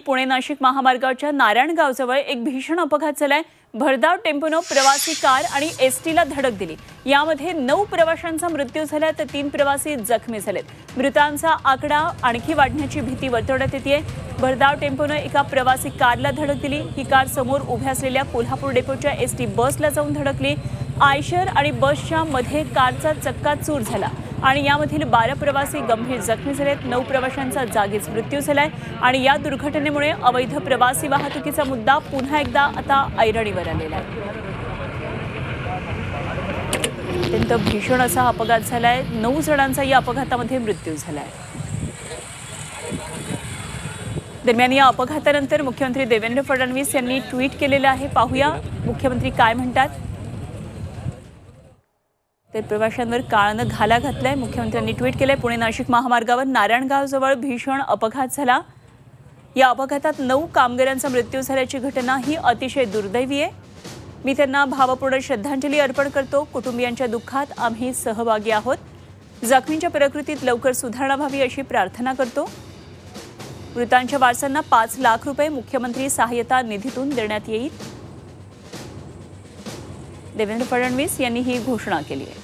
पुणे नाशिक महामार्गावरच्या नारायणगावजवळ एक भीषण अपघात झालाय। भरधाव टेम्पोनं प्रवासी कार आणि एसटीला धडक दिली। यामध्ये 9 प्रवाशांचा मृत्यू झाला तर 3 प्रवासी जखमी झालेत। मृतांचा आकडा आणखी वाढण्याची भीती वर्तवण्यात येते। भरधाव टेम्पोनं एका प्रवासी कारला धडक दिली। ही कार समोर उभ्या असलेल्या कोल्हापूर डेपोच्या एसटी बसला जाऊन धडकली। आयशर आणि बसच्या मध्ये कारचा चक्काचूर झाला आणि यामधील 12 प्रवासी गंभीर जखमी झालेत। 9 प्रवाशांचा जागीच मृत्यू झालाय आणि या दुर्घटनेमुळे अवैध प्रवासी वाहतुकीचा मुद्दा पुन्हा एकदा आता ऐरणीवर आलेला आहे। अत्यंत भीषण असा अपघात झालाय। 9 जणांचा या अपघातामध्ये मृत्यू झालाय। दरम्यान या अपघातानंतर मुख्यमंत्री देवेंद्र फडणवीस यांनी ट्विट केलेलं आहे। पाहूया मुख्यमंत्री काय म्हणतात। तर प्रवाशांवर काळानं घाला घातलाय। मुख्यमंत्र्यांनी ट्विट केलंय, पुणे नाशिक महामार्गावर नारायणगावजवळ भीषण अपघात झाला। या अपघातात 9 कामगारांचा मृत्यू झाल्याची घटना ही अतिशय दुर्दैवी आहे। मी त्यांना भावपूर्ण श्रद्धांजली अर्पण करतो। कुटुंबियांच्या दुःखात आम्ही सहभागी आहोत। जखमींच्या प्रकृतीत लवकर सुधारणा व्हावी अशी प्रार्थना करतो। मृतांच्या वारसांना 5 लाख रुपये मुख्यमंत्री सहाय्यता निधीतून देण्यात येईल। देवेंद्र फडणवीस यांनी ही घोषणा केली आहे।